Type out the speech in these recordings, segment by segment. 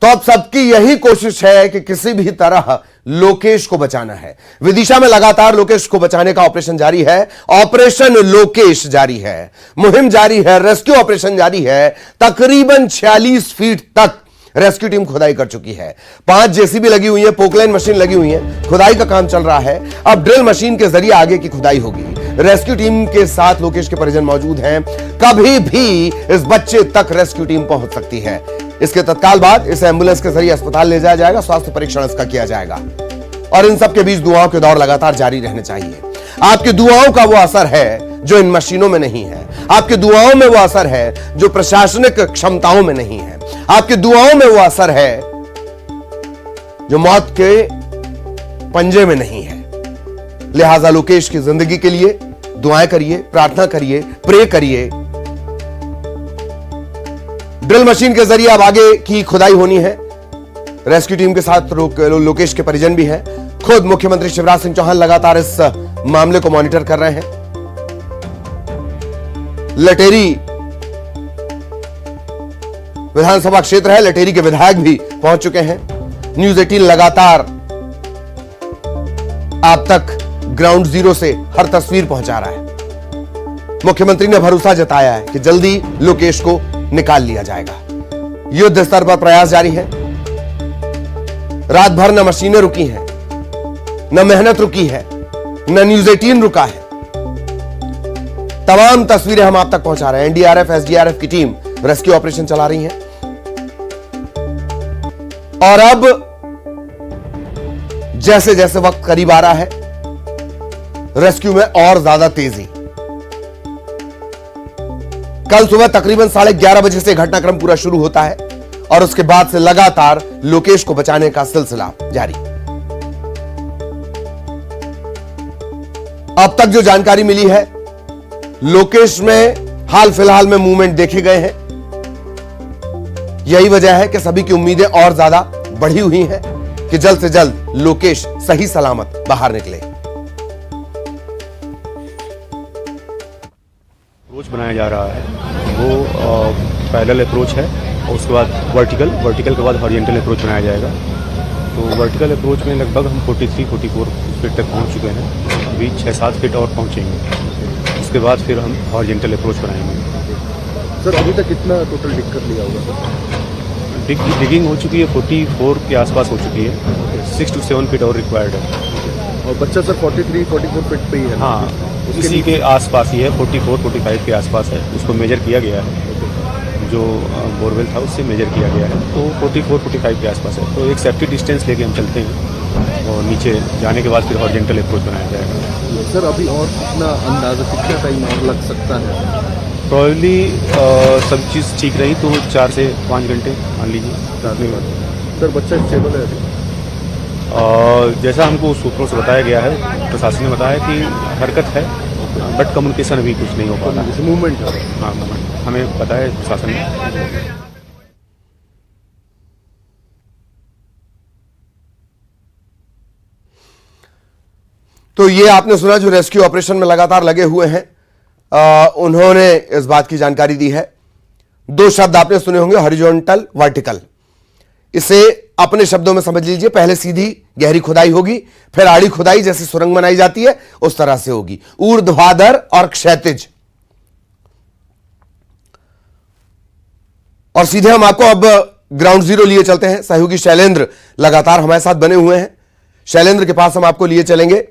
तो अब सबकी यही कोशिश है कि किसी भी तरह लोकेश को बचाना है। विदिशा में लगातार लोकेश को बचाने का ऑपरेशन जारी है। ऑपरेशन लोकेश जारी है, मुहिम जारी है, रेस्क्यू ऑपरेशन जारी है। तकरीबन 46 फीट तक रेस्क्यू टीम खुदाई कर चुकी है। 5 जेसीबी लगी हुई है, पोकलाइन मशीन लगी हुई है, खुदाई का काम चल रहा है। अब ड्रिल मशीन के जरिए आगे की खुदाई होगी। रेस्क्यू टीम के साथ लोकेश के परिजन मौजूद हैं। कभी भी इस बच्चे तक रेस्क्यू टीम पहुंच सकती है। इसके तत्काल बाद इसे एम्बुलेंस के जरिए अस्पताल ले जाया जाएगा, स्वास्थ्य परीक्षण इसका किया जाएगा। और इन सब के बीच दुआओं के दौर लगातार जारी रहने चाहिए। आपकी दुआओं का वो असर है जो इन मशीनों में नहीं है। आपकी दुआओं में वो असर है जो प्रशासनिक क्षमताओं में नहीं है। आपकी दुआओं में वो असर है जो मौत के पंजे में नहीं है। लिहाजा लोकेश की जिंदगी के लिए दुआएं करिए, प्रार्थना करिए, प्रे करिए। ड्रिल मशीन के जरिए अब आगे की खुदाई होनी है। रेस्क्यू टीम के साथ लोकेश के परिजन भी हैं। खुद मुख्यमंत्री शिवराज सिंह चौहान लगातार इस मामले को मॉनिटर कर रहे हैं। लटेरी विधानसभा क्षेत्र है, लटेरी के विधायक भी पहुंच चुके हैं। न्यूज़ 18 लगातार आप तक ग्राउंड जीरो से हर तस्वीर पहुंचा रहा है। मुख्यमंत्री ने भरोसा जताया है कि जल्दी लोकेश को निकाल लिया जाएगा। युद्ध स्तर पर प्रयास जारी है। रात भर न मशीनें रुकी हैं, न मेहनत रुकी है, न न्यूज़ 18 रुका है। तमाम तस्वीरें हम आप तक पहुंचा रहे हैं। एनडीआरएफ, एसडीआरएफ की टीम रेस्क्यू ऑपरेशन चला रही है। और अब जैसे जैसे वक्त करीब आ रहा है, रेस्क्यू में और ज्यादा तेजी। कल सुबह तकरीबन 11:30 बजे से घटनाक्रम पूरा शुरू होता है और उसके बाद से लगातार लोकेश को बचाने का सिलसिला जारी। अब तक जो जानकारी मिली है, लोकेश में हाल फिलहाल में मूवमेंट देखे गए हैं। यही वजह है कि सभी की उम्मीदें और ज्यादा बढ़ी हुई हैं कि जल्द से जल्द लोकेश सही सलामत बाहर निकले। अप्रोच बनाया जा रहा है वो पैरेलल अप्रोच है और उसके बाद वर्टिकल के बाद हॉरिजॉन्टल अप्रोच बनाया जाएगा। तो वर्टिकल अप्रोच में लगभग हम 43-44 फीट तक पहुंच चुके हैं। अभी 6-7 फीट और पहुंचेंगे। उसके बाद फिर हम हॉरिजॉन्टल अप्रोच बनाएंगे। सर अभी तक कितना टोटल डिग कर लिया होगा सर? डिगिंग हो चुकी है, 44 के आसपास हो चुकी है। 6 to 7 फीट और रिक्वायर्ड है। और बच्चा सर 43-44 फीट पे ही है? हाँ, इसी के आसपास ही है, 44-45 के आसपास है। उसको मेजर किया गया है, जो बोरवेल था उससे मेजर किया गया है। तो 44-45 के आसपास है। तो एक सेफ्टी डिस्टेंस लेके हम चलते हैं और नीचे जाने के बाद फिर हॉरिजॉन्टल अप्रोच बनाया जाएगा। सर अभी और कितना अंदाजा, कितना टाइम और लग सकता है? प्रॉब्ली सब चीज़ ठीक रही तो 4 से 5 घंटे मान लीजिए। सर बच्चा स्टेबल है अभी? जैसा हमको सूत्रों से बताया गया है, प्रशासन ने बताया कि हरकत है बट कम्युनिकेशन अभी कुछ नहीं हो पा रहा है। मूवमेंट है? हाँ, मूवमेंट हमें पता है प्रशासन ने। तो ये आपने सुना जो रेस्क्यू ऑपरेशन में लगातार लगे हुए हैं। उन्होंने इस बात की जानकारी दी है। 2 शब्द आपने सुने होंगे, हॉरिजॉन्टल, वर्टिकल। इसे अपने शब्दों में समझ लीजिए। पहले सीधी गहरी खुदाई होगी, फिर आड़ी खुदाई जैसे सुरंग बनाई जाती है उस तरह से होगी, ऊर्ध्वाधर और क्षैतिज। और सीधे हम आपको अब ग्राउंड जीरो लिए चलते हैं। सहयोगी शैलेंद्र लगातार हमारे साथ बने हुए हैं। शैलेंद्र के पास हम आपको लिए चलेंगे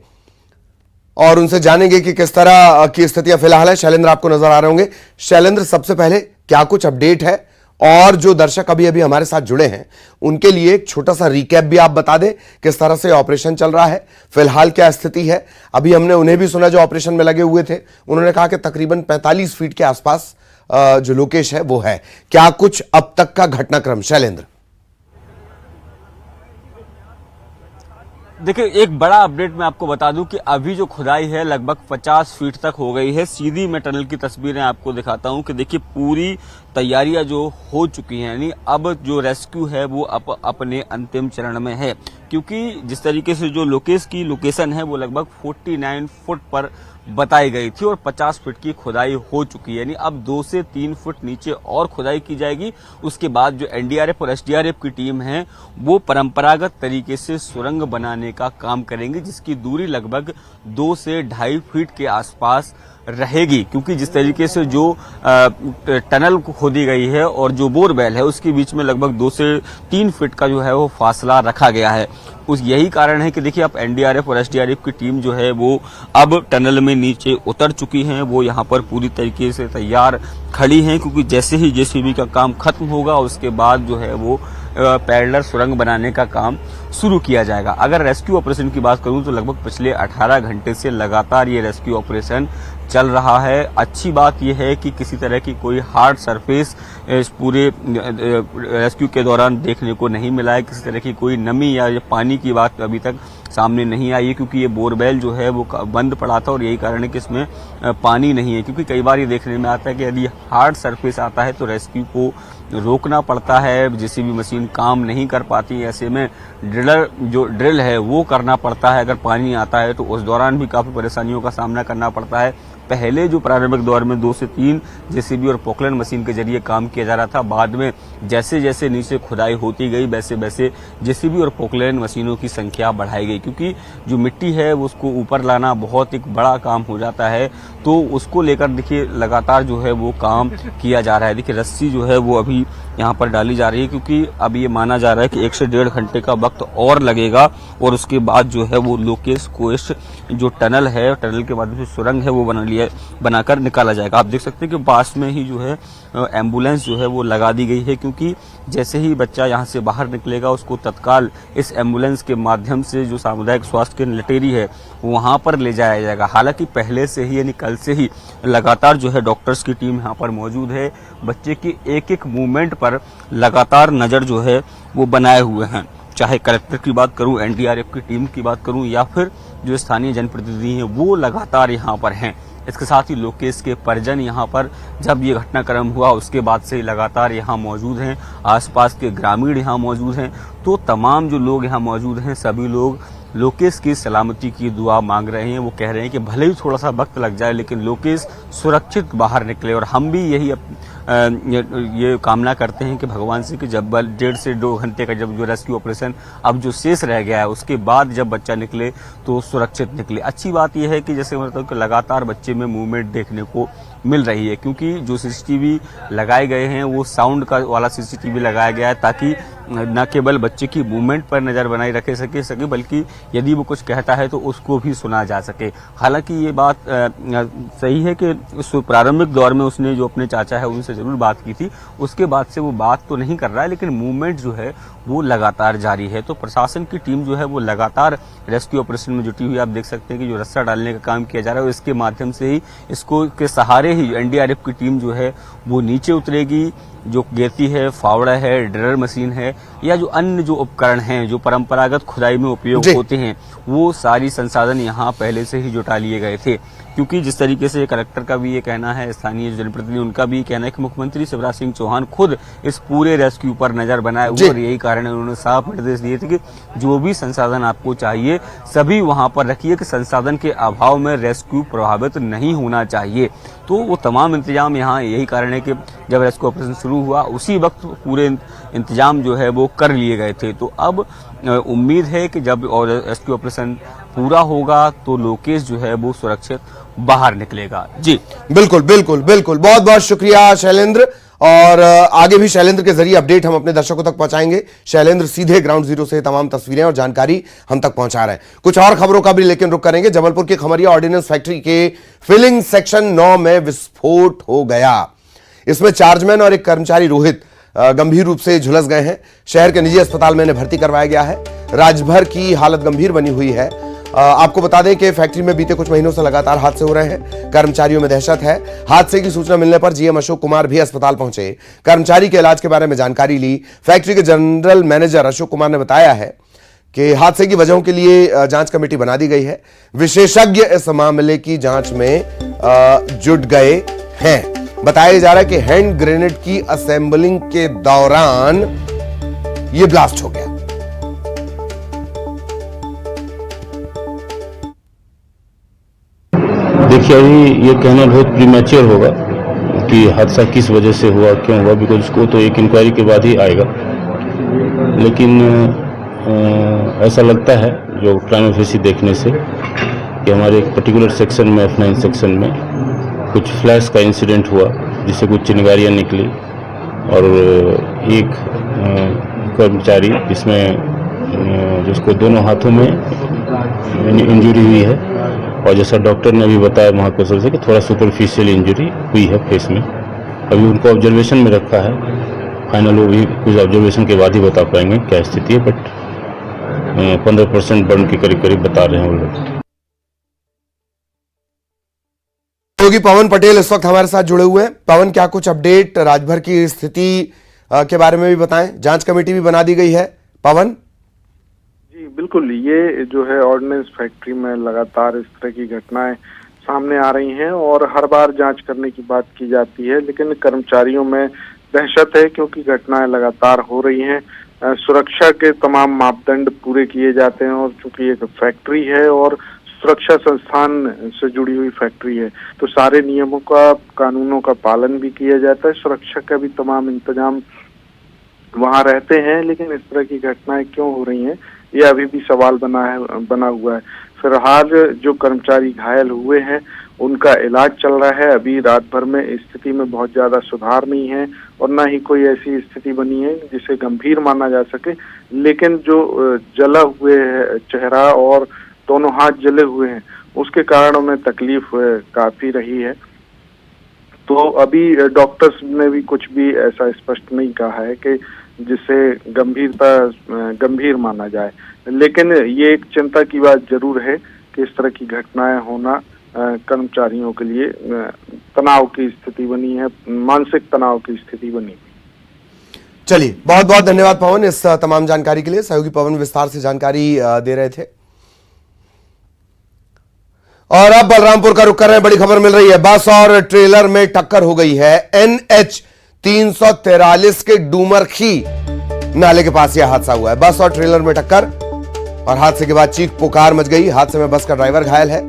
और उनसे जानेंगे कि किस तरह की स्थितियां फिलहाल है। शैलेंद्र आपको नजर आ रहे होंगे। शैलेंद्र, सबसे पहले क्या कुछ अपडेट है और जो दर्शक अभी अभी हमारे साथ जुड़े हैं उनके लिए एक छोटा सा रिकैप भी आप बता दें, किस तरह से ऑपरेशन चल रहा है, फिलहाल क्या स्थिति है। अभी हमने उन्हें भी सुना जो ऑपरेशन में लगे हुए थे, उन्होंने कहा कि तकरीबन 45 फीट के आसपास जो लोकेश है वो है। क्या कुछ अब तक का घटनाक्रम शैलेंद्र? देखिए, एक बड़ा अपडेट मैं आपको बता दूं कि अभी जो खुदाई है लगभग 50 फीट तक हो गई है। सीधी मैं टनल की तस्वीरें आपको दिखाता हूं कि देखिए पूरी तैयारियां जो हो चुकी हैं, यानी अब जो रेस्क्यू है वो अपने अंतिम चरण में है। क्योंकि जिस तरीके से जो लोकेश की लोकेशन है वो लगभग 49 फुट पर बताई गई थी और 50 फुट की खुदाई हो चुकी है। यानी अब 2 से 3 फुट नीचे और खुदाई की जाएगी। उसके बाद जो एनडीआरएफ और एसडीआरएफ की टीम है वो परंपरागत तरीके से सुरंग बनाने का काम करेंगे, जिसकी दूरी लगभग 2 से 2.5 फीट के आसपास रहेगी। क्योंकि जिस तरीके से जो टनल खोदी गई है और जो बोरवेल है उसके बीच में लगभग 2 से 3 फीट का जो है वो फासला रखा गया है। यही कारण है कि देखिए अब एनडीआरएफ और एसडीआरएफ की टीम जो है वो अब टनल में नीचे उतर चुकी हैं। वो यहाँ पर पूरी तरीके से तैयार खड़ी हैं, क्योंकि जैसे ही जेसीबी का काम खत्म होगा उसके बाद जो है वो पैरेलल सुरंग बनाने का काम शुरू किया जाएगा। अगर रेस्क्यू ऑपरेशन की बात करूं तो लगभग पिछले 18 घंटे से लगातार ये रेस्क्यू ऑपरेशन चल रहा है। अच्छी बात यह है कि किसी तरह की कोई हार्ड सरफेस इस पूरे रेस्क्यू के दौरान देखने को नहीं मिला है। किसी तरह की कोई नमी या पानी की बात अभी तक सामने नहीं आई है, क्योंकि ये बोरवेल जो है वो बंद पड़ा था और यही कारण है कि इसमें पानी नहीं है। क्योंकि कई बार ये देखने में आता है कि यदि हार्ड सरफेस आता है तो रेस्क्यू को रोकना पड़ता है, जेसीबी मशीन काम नहीं कर पाती। ऐसे में ड्रिल है वो करना पड़ता है। अगर पानी आता है तो उस दौरान भी काफी परेशानियों का सामना करना पड़ता है। पहले जो प्रारंभिक दौर में 2 से 3 जेसीबी और पोकलैंड मशीन के जरिए काम किया जा रहा था, बाद में जैसे जैसे नीचे खुदाई होती गई वैसे वैसे जेसीबी और पोकलैंड मशीनों की संख्या बढ़ाई गई। क्योंकि जो मिट्टी है उसको ऊपर लाना बहुत एक बड़ा काम हो जाता है, तो उसको लेकर देखिए लगातार जो है वो काम किया जा रहा है। देखिए रस्सी जो है वो अभी यहाँ पर डाली जा रही है, क्योंकि अब ये माना जा रहा है कि 1 से 1.5 घंटे का वक्त और लगेगा और उसके बाद जो है वो लोकेश कोस्ट जो टनल है, टनल के माध्यम से सुरंग है वो बनाकर निकाला जाएगा। आप देख सकते हैं कि पास में ही जो है एम्बुलेंस जो है वो लगा दी गई है, क्योंकि जैसे ही बच्चा यहाँ से बाहर निकलेगा उसको तत्काल इस एम्बुलेंस के माध्यम से जो सामुदायिक स्वास्थ्य केंद्र लटेरी है वहां पर ले जाया जाएगा। हालांकि पहले से ही यानी कल से ही लगातार जो है डॉक्टर्स की टीम यहाँ पर मौजूद है। बच्चे की एक एक मूवमेंट पर लगातार नजर जो है वो बनाए हुए हैं। चाहे कलेक्टर की बात करूं, एनडीआरएफ की टीम की बात करूं या फिर जो स्थानीय जनप्रतिनिधि हैं वो लगातार यहाँ पर हैं। इसके साथ ही लोकेश के परिजन यहाँ पर जब ये घटनाक्रम हुआ उसके बाद से लगातार यहाँ मौजूद हैं। आसपास के ग्रामीण यहाँ मौजूद हैं। तो तमाम जो लोग यहाँ मौजूद हैं सभी लोग लोकेश की सलामती की दुआ मांग रहे हैं। वो कह रहे हैं कि भले ही थोड़ा सा वक्त लग जाए लेकिन लोकेश सुरक्षित बाहर निकले। और हम भी यही ये कामना करते हैं कि भगवान से कि जब 1.5 से 2 घंटे का जब जो रेस्क्यू ऑपरेशन अब जो शेष रह गया है उसके बाद जब बच्चा निकले तो सुरक्षित निकले। अच्छी बात यह है कि जैसे मतलब कि लगातार बच्चे में मूवमेंट देखने को मिल रही है, क्योंकि जो सीसीटीवी लगाए गए हैं वो साउंड का वाला सीसीटीवी लगाया गया है, ताकि न केवल बच्चे की मूवमेंट पर नजर बनाई रखे सके बल्कि यदि वो कुछ कहता है तो उसको भी सुना जा सके। हालांकि ये बात सही है कि उस प्रारंभिक दौर में उसने जो अपने चाचा है उनसे जरूर बात की थी, उसके बाद से वो बात तो नहीं कर रहा है, लेकिन मूवमेंट जो है वो लगातार जारी है। तो प्रशासन की टीम जो है वो लगातार रेस्क्यू ऑपरेशन में जुटी हुई। आप देख सकते हैं कि जो रस्सा डालने का काम किया जा रहा है इसके माध्यम से ही इसको के सहारे ही एनडीआरएफ की टीम जो है वो नीचे उतरेगी। जो गेती है, फावड़ा है, ड्रिलर मशीन है या जो अन्य जो उपकरण हैं जो परंपरागत खुदाई में उपयोग होते हैं वो सारी संसाधन यहाँ पहले से ही जुटा लिए गए थे। क्योंकि जिस तरीके से कलेक्टर का भी ये कहना है, स्थानीय जनप्रतिनिधि उनका भी कहना है कि मुख्यमंत्री शिवराज सिंह चौहान खुद इस पूरे रेस्क्यू पर नजर बनाए हुए और यही कारण है उन्होंने साफ निर्देश दिए थे कि जो भी संसाधन आपको चाहिए सभी वहां पर रखिए, कि संसाधन के अभाव में रेस्क्यू प्रभावित नहीं होना चाहिए। तो वो तमाम इंतजाम यहाँ यही कारण है कि जब रेस्क्यू ऑपरेशन शुरू हुआ उसी वक्त पूरे इंतजाम जो है वो कर लिए गए थे। तो अब उम्मीद है कि जब और रेस्क्यू ऑपरेशन पूरा होगा तो लोकेश जो है वो सुरक्षित बाहर निकलेगा। जी बिल्कुल बिल्कुल बिल्कुल, बहुत बहुत शुक्रिया शैलेंद्र। और आगे भी शैलेंद्र के जरिए अपडेट हम अपने दर्शकों तक पहुंचाएंगे। शैलेंद्र सीधे ग्राउंड जीरो से तमाम तस्वीरें और जानकारी हम तक पहुंचा रहे हैं। कुछ और खबरों का भी लेकिन रुक करेंगे। जबलपुर के खमरिया ऑर्डिनेंस फैक्ट्री के फिलिंग सेक्शन 9 में विस्फोट हो गया। इसमें चार्जमैन और एक कर्मचारी रोहित गंभीर रूप से झुलस गए हैं। शहर के निजी अस्पताल में इन्हें भर्ती करवाया गया है। राज्यभर की हालत गंभीर बनी हुई है। आपको बता दें कि फैक्ट्री में बीते कुछ महीनों से लगातार हादसे हो रहे हैं। कर्मचारियों में दहशत है। हादसे की सूचना मिलने पर जीएम अशोक कुमार भी अस्पताल पहुंचे। कर्मचारी के इलाज के बारे में जानकारी ली। फैक्ट्री के जनरल मैनेजर अशोक कुमार ने बताया है कि हादसे की वजहों के लिए जांच कमेटी बना दी गई है। विशेषज्ञ इस मामले की जांच में जुट गए हैं। बताया जा रहा है कि हैंड ग्रेनेड की असेंबलिंग के दौरान यह ब्लास्ट हो गया। देखिए अभी ये कहना बहुत प्रीमैच्योर होगा कि हादसा किस वजह से हुआ, क्यों हुआ, बिकॉज उसको तो एक इंक्वायरी के बाद ही आएगा। लेकिन ऐसा लगता है जो क्राइम ऑफिसर देखने से कि हमारे एक पर्टिकुलर सेक्शन में F9 सेक्शन में कुछ फ्लैश का इंसिडेंट हुआ जिससे कुछ चिंगारियाँ निकली और एक कर्मचारी जिसको दोनों हाथों में इंजरी हुई है और जैसा डॉक्टर ने भी बताया महाकौशल से कि थोड़ा सुपरफिशियल इंजरी हुई है फेस में। अभी उनको ऑब्जर्वेशन में रखा है, फाइनल वो भी कुछ ऑब्जर्वेशन के बाद ही बता पाएंगे क्या स्थिति है, बट 15% बर्न के करीब करीब बता रहे हैं वो लोग। योगी पवन पटेल इस वक्त हमारे साथ जुड़े हुए हैं। पवन, क्या कुछ अपडेट राजभर की स्थिति के बारे में भी बताएं। जांच कमेटी भी बना दी गई है। पवन जी बिल्कुल, ये जो है ऑर्डिनेंस फैक्ट्री में लगातार इस तरह की घटनाएं सामने आ रही हैं और हर बार जांच करने की बात की जाती है, लेकिन कर्मचारियों में दहशत है क्योंकि घटनाएं लगातार हो रही हैं। सुरक्षा के तमाम मापदंड पूरे किए जाते हैं और चूंकि एक फैक्ट्री है और सुरक्षा संस्थान से जुड़ी हुई फैक्ट्री है तो सारे नियमों का, कानूनों का पालन भी किया जाता है, सुरक्षा का भी तमाम इंतजाम वहां रहते हैं। लेकिन इस तरह की घटनाएं क्यों हो रही हैं, ये अभी भी सवाल बना हुआ है। फिलहाल जो कर्मचारी घायल हुए हैं उनका इलाज चल रहा है। अभी रात भर में स्थिति में बहुत ज्यादा सुधार नहीं है और ना ही कोई ऐसी स्थिति बनी है जिसे गंभीर माना जा सके, लेकिन जो जला हुए चेहरा और दोनों हाथ जले हुए हैं उसके कारण उन्हें तकलीफ काफी रही है। तो अभी डॉक्टर्स ने भी कुछ भी ऐसा स्पष्ट नहीं कहा है कि जिसे गंभीर माना जाए, लेकिन ये एक चिंता की बात जरूर है कि इस तरह की घटनाएं होना कर्मचारियों के लिए तनाव की स्थिति बनी है, मानसिक तनाव की स्थिति बनी है। चलिए, बहुत बहुत धन्यवाद पवन इस तमाम जानकारी के लिए। सहयोगी पवन विस्तार से जानकारी दे रहे थे। और अब बलरामपुर का रुख कर रहे हैं, बड़ी खबर मिल रही है। बस और ट्रेलर में टक्कर हो गई है। NH 343 के डूमरखी नाले के पास यह हादसा हुआ है। बस और ट्रेलर में टक्कर और हादसे के बाद चीख पुकार मच गई। हादसे में बस का ड्राइवर घायल है।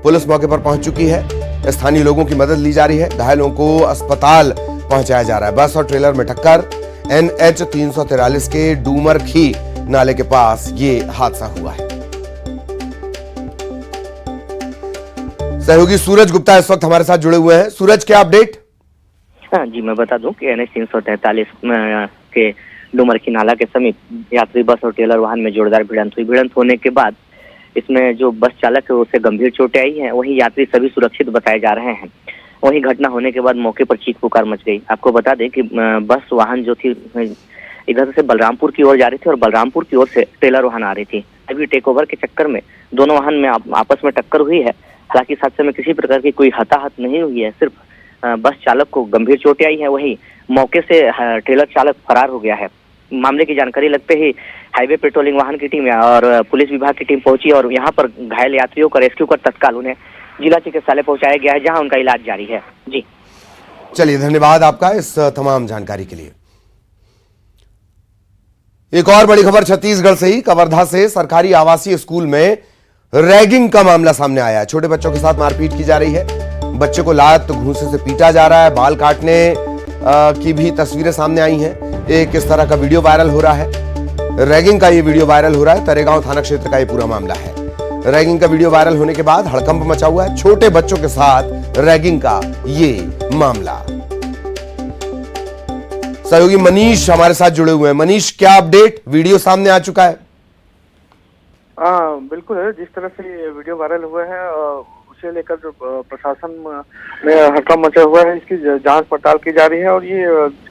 पुलिस मौके पर पहुंच चुकी है। स्थानीय लोगों की मदद ली जा रही है। घायलों को अस्पताल पहुंचाया जा रहा है। बस और ट्रेलर में टक्कर, NH 343 के डूमरखी नाले के पास ये हादसा हुआ है। सहयोगी सूरज गुप्ता इस वक्त हमारे साथ जुड़े हुए हैं। सूरज, क्या अपडेट? हाँ जी, मैं बता दूं कि NH 343 के डूमरखी नाला के समीप यात्री बस और ट्रेलर वाहन में जोरदार भिड़ंत हुई। भिड़ंत होने के बाद इसमें जो बस चालक है उसे गंभीर चोटें आई हैं, वहीं यात्री सभी सुरक्षित बताए जा रहे हैं। वहीं घटना होने के बाद मौके पर चीख पुकार मच गई। आपको बता दें कि बस वाहन जो थी इधर से बलरामपुर की ओर जा रही थी और बलरामपुर की ओर से ट्रेलर वाहन आ रही थी। अभी टेक ओवर के चक्कर में दोनों वाहन में आपस में टक्कर हुई है। हालांकि इस हादसे में किसी प्रकार की कोई हताहत नहीं हुई है, सिर्फ बस चालक को गंभीर चोटें आई है। वहीं मौके से ट्रेलर चालक फरार हो गया है। मामले की जानकारी लगते ही हाईवे पेट्रोलिंग वाहन की टीम और पुलिस विभाग की टीम पहुंची और यहां पर घायल यात्रियों का रेस्क्यू कर तत्काल उन्हें जिला चिकित्सालय पहुंचाया गया है, जहां उनका इलाज जारी है। जी चलिए, धन्यवाद आपका इस तमाम जानकारी के लिए। एक और बड़ी खबर छत्तीसगढ़ से ही, कवर्धा से सरकारी आवासीय स्कूल में रैगिंग का मामला सामने आया है। छोटे बच्चों के साथ मारपीट की जा रही है। बच्चे को लात घूंसे से पीटा जा रहा है। बाल काटने की भी तस्वीरें सामने आई हैं। एक इस तरह का वीडियो वायरल हो रहा है। रैगिंग का ये वीडियो वायरल हो रहा है। तरेगांव थाना क्षेत्र का ये पूरा मामला है। रैगिंग का वीडियो वायरल होने के बाद हड़कंप मचा हुआ है। छोटे बच्चों के साथ रैगिंग का ये मामला। सहयोगी मनीष हमारे साथ जुड़े हुए हैं। मनीष, क्या अपडेट? वीडियो सामने आ चुका है। बिल्कुल है। जिस तरह से ये वीडियो वायरल हुआ है उसे लेकर जो प्रशासन में हड़कंप मचा हुआ है, इसकी जांच पड़ताल की जा रही है। और ये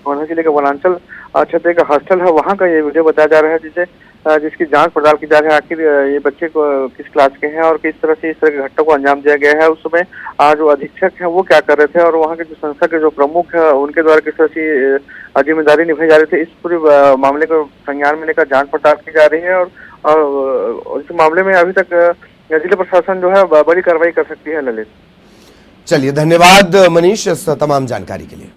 कवर्धा जिले का वनांचल क्षेत्र का हॉस्टल है, वहाँ का ये वीडियो बताया जा रहा है जिसकी जांच पड़ताल की जा रही है। आखिर ये बच्चे को किस क्लास के हैं और किस तरह से इस तरह की घटना को अंजाम दिया गया है। उस समय जो अधीक्षक हैं वो क्या कर रहे थे और वहाँ के जो संस्था के जो प्रमुख है उनके द्वारा किस तरह से जिम्मेदारी निभाई जा रही थी, इस पूरे मामले को संज्ञान में लेकर जांच पड़ताल की जा रही है। और इस मामले में अभी तक जिला प्रशासन जो है बड़ी कार्रवाई कर सकती है। ललित, चलिए, धन्यवाद मनीष इस तमाम जानकारी के लिए।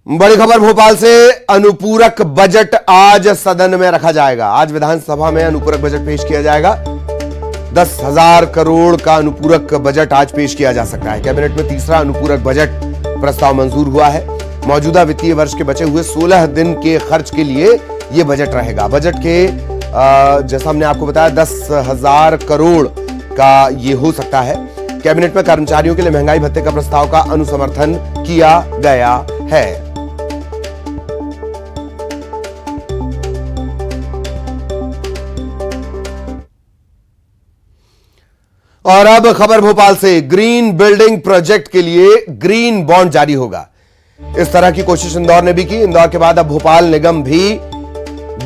बड़ी खबर भोपाल से, अनुपूरक बजट आज सदन में रखा जाएगा। आज विधानसभा में अनुपूरक बजट पेश किया जाएगा। 10,000 करोड़ का अनुपूरक बजट आज पेश किया जा सकता है। कैबिनेट में तीसरा अनुपूरक बजट प्रस्ताव मंजूर हुआ है। मौजूदा वित्तीय वर्ष के बचे हुए 16 दिन के खर्च के लिए यह बजट रहेगा। बजट के जैसा हमने आपको बताया 10,000 करोड़ का ये हो सकता है। कैबिनेट में कर्मचारियों के लिए महंगाई भत्ते का प्रस्ताव का अनुसमर्थन किया गया है। और अब खबर भोपाल से, ग्रीन बिल्डिंग प्रोजेक्ट के लिए ग्रीन बॉन्ड जारी होगा। इस तरह की कोशिश इंदौर ने भी की। इंदौर के बाद अब भोपाल निगम भी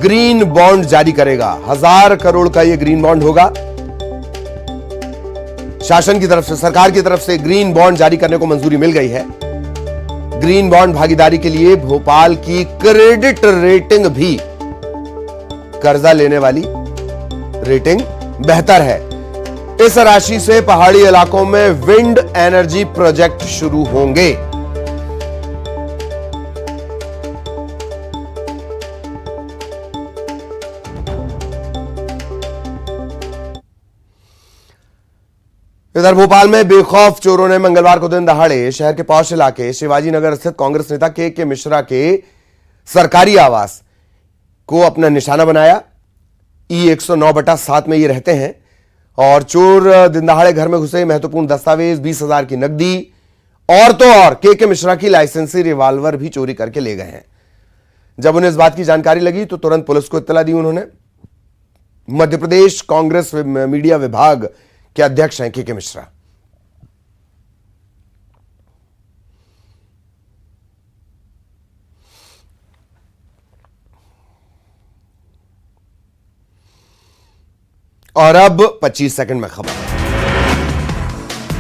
ग्रीन बॉन्ड जारी करेगा। 1000 करोड़ का यह ग्रीन बॉन्ड होगा। शासन की तरफ से, सरकार की तरफ से ग्रीन बॉन्ड जारी करने को मंजूरी मिल गई है। ग्रीन बॉन्ड भागीदारी के लिए भोपाल की क्रेडिट रेटिंग भी, कर्जा लेने वाली रेटिंग बेहतर है। इस राशि से पहाड़ी इलाकों में विंड एनर्जी प्रोजेक्ट शुरू होंगे। इधर भोपाल में बेखौफ चोरों ने मंगलवार को दिन दहाड़े शहर के पौष इलाके शिवाजी नगर स्थित कांग्रेस नेता के मिश्रा के सरकारी आवास को अपना निशाना बनाया। E109/7 में ये रहते हैं और चोर दिन दहाड़े घर में घुसे, महत्वपूर्ण दस्तावेज, 20,000 की नकदी और तो और के मिश्रा की लाइसेंसी रिवॉल्वर भी चोरी करके ले गए हैं। जब उन्हें इस बात की जानकारी लगी तो तुरंत पुलिस को इत्तला दी उन्होंने। मध्य प्रदेश कांग्रेस मीडिया विभाग के अध्यक्ष हैं के मिश्रा। और अब 25 सेकंड में खबर।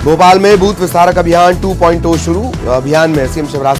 भोपाल में बूथ विस्तारक अभियान 2.0 शुरू। अभियान में सीएम शिवराज